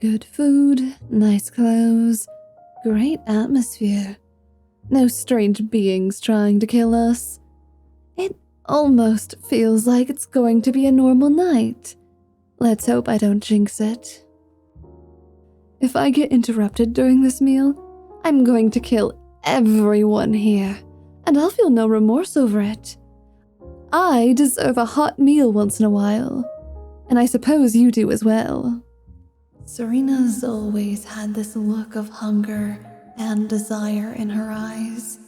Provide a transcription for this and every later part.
Good food, nice clothes, great atmosphere. No strange beings trying to kill us. It almost feels like it's going to be a normal night. Let's hope I don't jinx it. If I get interrupted during this meal, I'm going to kill everyone here, and I'll feel no remorse over it. I deserve a hot meal once in a while, and I suppose you do as well. Sorinah's always had this look of hunger and desire in her eyes,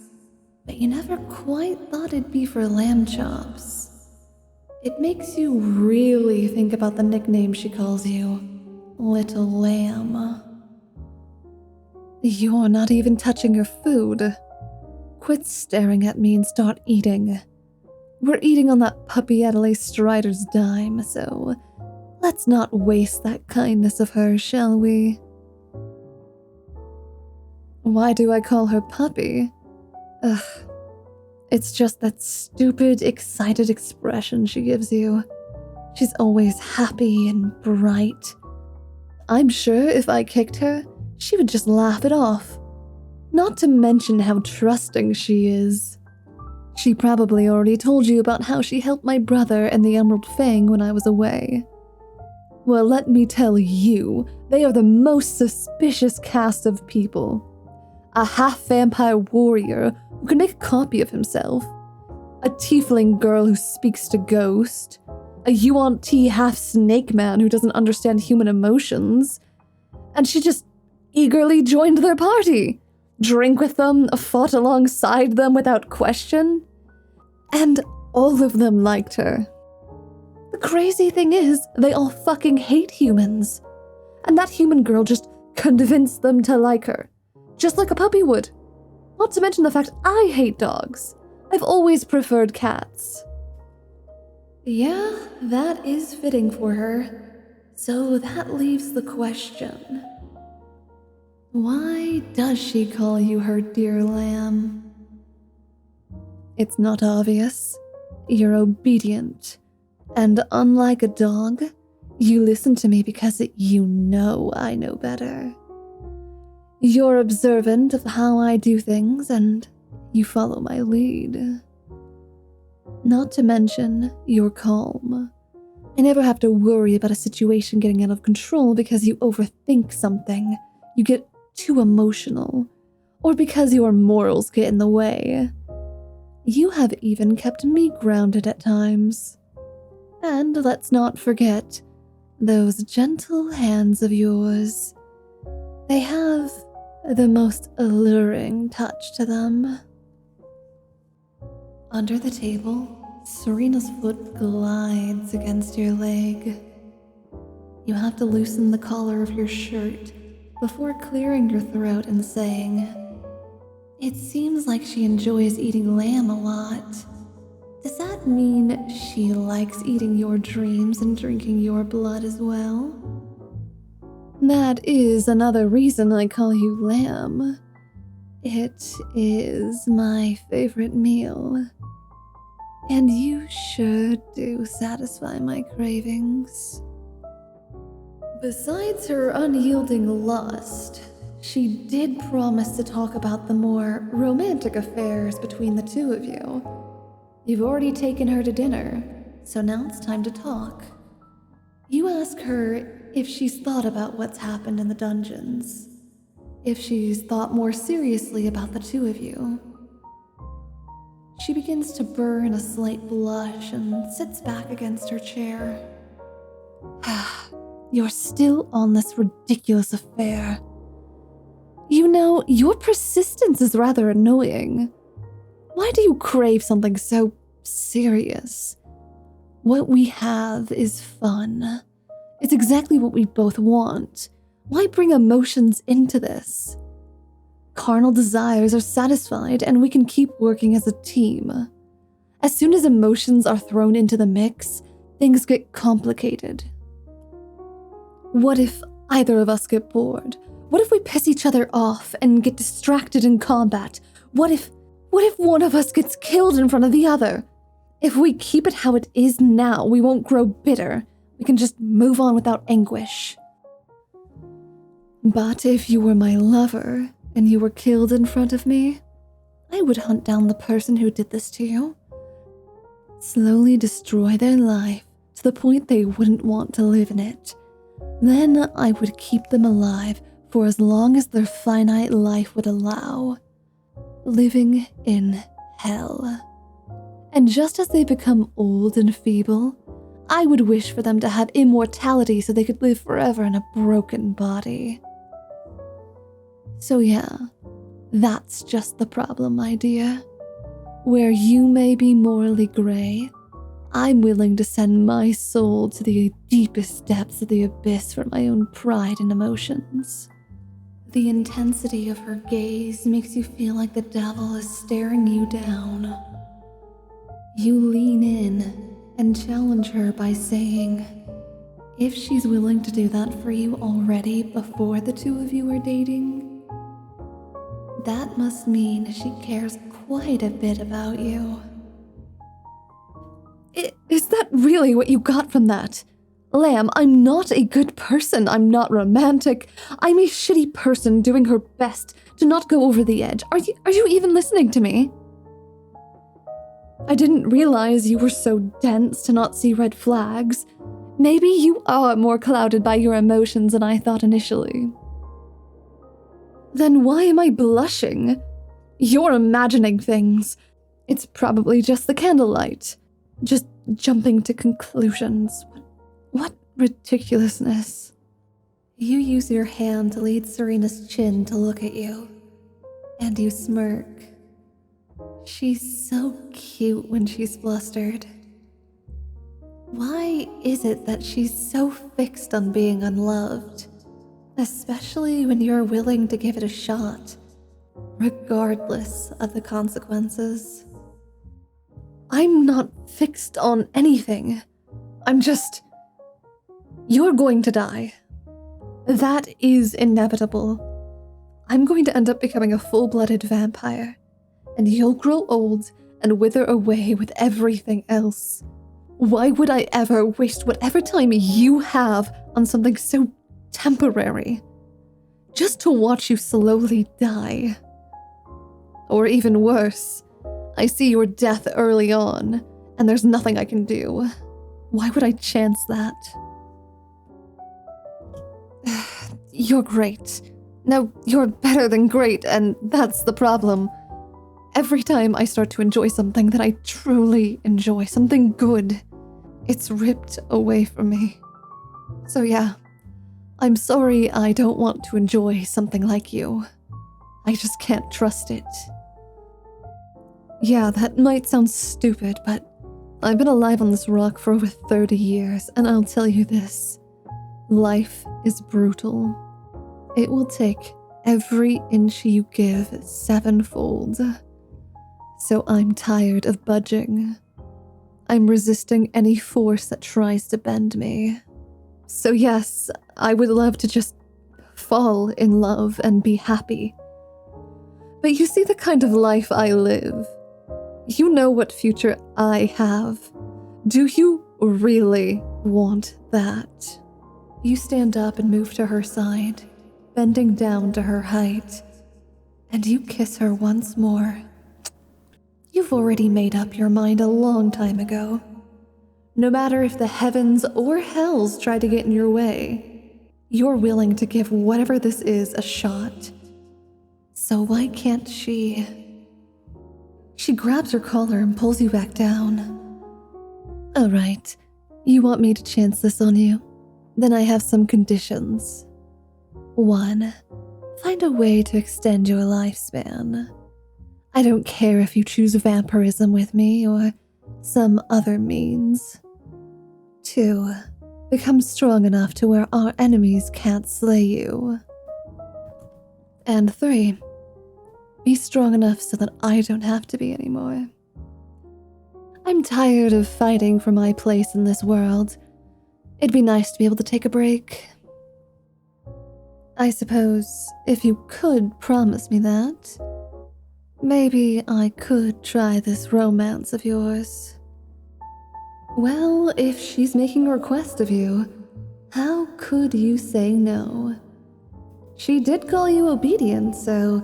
but you never quite thought it'd be for lamb chops. It makes you really think about the nickname she calls you, Little Lamb. You're not even touching your food. Quit staring at me and start eating. We're eating on that puppy Adalie Strider's dime, so let's not waste that kindness of hers, shall we? Why do I call her puppy? Ugh. It's just that stupid, excited expression she gives you. She's always happy and bright. I'm sure if I kicked her, she would just laugh it off. Not to mention how trusting she is. She probably already told you about how she helped my brother and the Emerald Fang when I was away. Well, let me tell you, they are the most suspicious cast of people. A half-vampire warrior who can make a copy of himself. A tiefling girl who speaks to ghosts. A 𝗂𝐇𝐀𝐀 half-snake man who doesn't understand human emotions. And she just eagerly joined their party. Drank with them, fought alongside them without question. And all of them liked her. The crazy thing is, they all fucking hate humans. And that human girl just convinced them to like her. Just like a puppy would. Not to mention the fact I hate dogs. I've always preferred cats. Yeah, that is fitting for her. So that leaves the question. Why does she call you her dear lamb? It's not obvious. You're obedient. And unlike a dog, you listen to me because you know I know better. You're observant of how I do things, and you follow my lead. Not to mention, you're calm. I never have to worry about a situation getting out of control because you overthink something, you get too emotional, or because your morals get in the way. You have even kept me grounded at times. And let's not forget, those gentle hands of yours. They have the most alluring touch to them. Under the table, Sorinah's foot glides against your leg. You have to loosen the collar of your shirt before clearing your throat and saying, "It seems like she enjoys eating lamb a lot. Does that mean she likes eating your dreams and drinking your blood as well?" That is another reason I call you lamb. It is my favorite meal. And you sure do satisfy my cravings. Besides her unyielding lust, she did promise to talk about the more romantic affairs between the two of you. You've already taken her to dinner, so now it's time to talk. You ask her if she's thought about what's happened in the dungeons, if she's thought more seriously about the two of you. She begins to burn a slight blush and sits back against her chair. You're still on this ridiculous affair. You know, your persistence is rather annoying. Why do you crave something so serious? What we have is fun. It's exactly what we both want. Why bring emotions into this? Carnal desires are satisfied and we can keep working as a team. As soon as emotions are thrown into the mix, things get complicated. What if either of us get bored? What if we piss each other off and get distracted in combat? What if one of us gets killed in front of the other? If we keep it how it is now, we won't grow bitter. We can just move on without anguish. But if you were my lover and you were killed in front of me, I would hunt down the person who did this to you, slowly destroy their life to the point they wouldn't want to live in it. Then I would keep them alive for as long as their finite life would allow, living in hell. And just as they become old and feeble, I would wish for them to have immortality so they could live forever in a broken body. So yeah, that's just the problem, my dear. Where you may be morally gray, I'm willing to send my soul to the deepest depths of the abyss for my own pride and emotions. The intensity of her gaze makes you feel like the devil is staring you down. You lean in and challenge her by saying, if she's willing to do that for you already before the two of you are dating, that must mean she cares quite a bit about you. Is that really what you got from that? Lamb, I'm not a good person. I'm not romantic. I'm a shitty person doing her best to not go over the edge. Are you even listening to me? I didn't realize you were so dense to not see red flags. Maybe you are more clouded by your emotions than I thought initially. Then why am I blushing? You're imagining things. It's probably just the candlelight. Just jumping to conclusions. What ridiculousness. You use your hand to lead Sorinah's chin to look at you, and you smirk. She's so cute when she's flustered. Why is it that she's so fixed on being unloved? Especially when you're willing to give it a shot, regardless of the consequences. I'm not fixed on anything. You're going to die. That is inevitable. I'm going to end up becoming a full-blooded vampire, and you'll grow old and wither away with everything else. Why would I ever waste whatever time you have on something so temporary, just to watch you slowly die? Or even worse, I see your death early on, and there's nothing I can do. Why would I chance that? You're great. No, you're better than great, and that's the problem. Every time I start to enjoy something that I truly enjoy, something good, it's ripped away from me. So yeah, I'm sorry I don't want to enjoy something like you. I just can't trust it. Yeah, that might sound stupid, but I've been alive on this rock for over 30 years, and I'll tell you this. Life is brutal. It will take every inch you give sevenfold. So I'm tired of budging. I'm resisting any force that tries to bend me. So yes, I would love to just fall in love and be happy. But you see the kind of life I live. You know what future I have. Do you really want that? You stand up and move to her side, bending down to her height, and you kiss her once more. You've already made up your mind a long time ago. No matter if the heavens or hells try to get in your way, you're willing to give whatever this is a shot. So why can't she? She grabs your collar and pulls you back down. All right, you want me to chance this on you? Then I have some conditions. 1, find a way to extend your lifespan. I don't care if you choose vampirism with me or some other means. 2, become strong enough to where our enemies can't slay you. And 3, be strong enough so that I don't have to be anymore. I'm tired of fighting for my place in this world. It'd be nice to be able to take a break. I suppose if you could promise me that, maybe I could try this romance of yours. Well, if she's making a request of you, how could you say no? She did call you obedient, so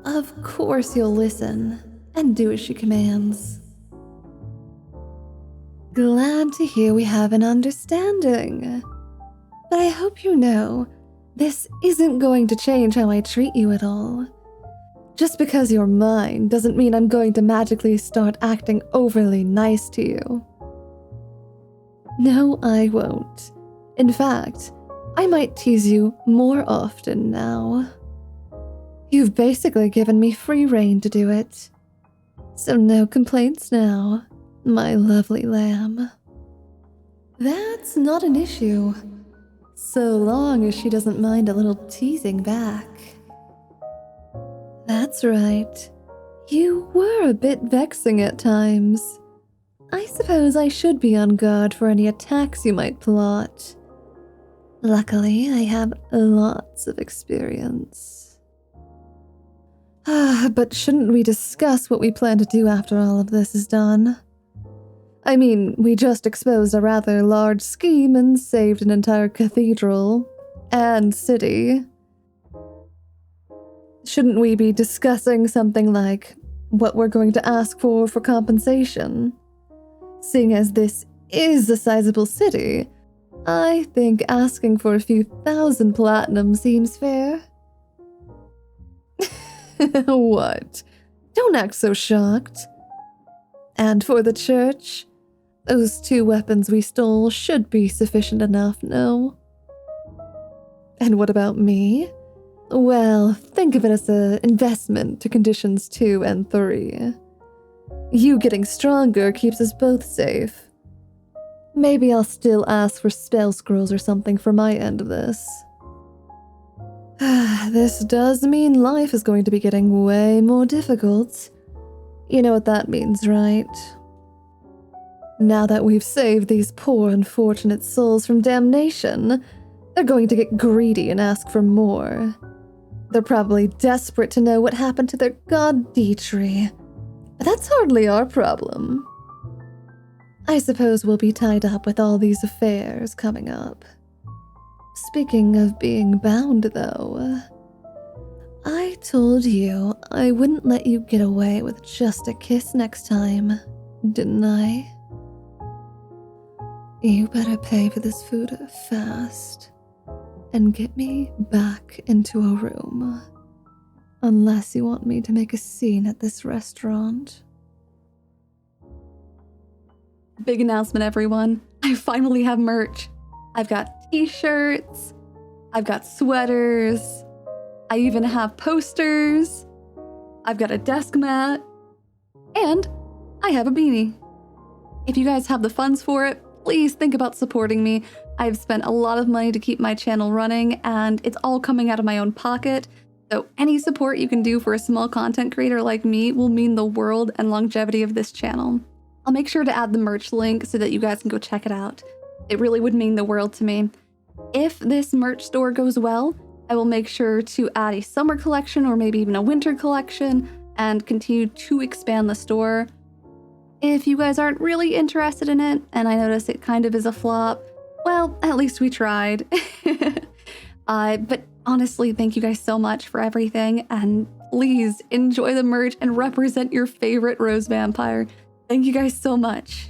of course you'll listen and do as she commands. Glad to hear we have an understanding. But I hope you know, this isn't going to change how I treat you at all. Just because you're mine doesn't mean I'm going to magically start acting overly nice to you. No, I won't. In fact, I might tease you more often now. You've basically given me free rein to do it. So no complaints now, my lovely lamb. That's not an issue, so long as she doesn't mind a little teasing back. That's right. You were a bit vexing at times. I suppose I should be on guard for any attacks you might plot. Luckily, I have lots of experience. But shouldn't we discuss what we plan to do after all of this is done? I mean, we just exposed a rather large scheme and saved an entire cathedral and city. Shouldn't we be discussing something like what we're going to ask for compensation? Seeing as this is a sizable city, I think asking for a few thousand platinum seems fair. What? Don't act so shocked. And for the church, those 2 weapons we stole should be sufficient enough, no? And what about me? Well, think of it as an investment to conditions 2 and 3. You getting stronger keeps us both safe. Maybe I'll still ask for spell scrolls or something for my end of this. This does mean life is going to be getting way more difficult. You know what that means, right? Now that we've saved these poor unfortunate souls from damnation, they're going to get greedy and ask for more. They're probably desperate to know what happened to their god 𝗔𝗫𝗏. But that's hardly our problem. I suppose we'll be tied up with all these affairs coming up. Speaking of being bound, though, I told you I wouldn't let you get away with just a kiss next time, didn't I? You better pay for this food fast and get me back into a room. Unless you want me to make a scene at this restaurant. Big announcement, everyone. I finally have merch. I've got t-shirts, I've got sweaters, I even have posters, I've got a desk mat, and I have a beanie. If you guys have the funds for it, please think about supporting me. I've spent a lot of money to keep my channel running, and it's all coming out of my own pocket. So any support you can do for a small content creator like me will mean the world and longevity of this channel. I'll make sure to add the merch link so that you guys can go check it out. It really would mean the world to me. If this merch store goes well, I will make sure to add a summer collection or maybe even a winter collection and continue to expand the store. If you guys aren't really interested in it, and I notice it kind of is a flop, well, at least we tried. But honestly, thank you guys so much for everything, and please enjoy the merch and represent your favorite rose vampire. Thank you guys so much.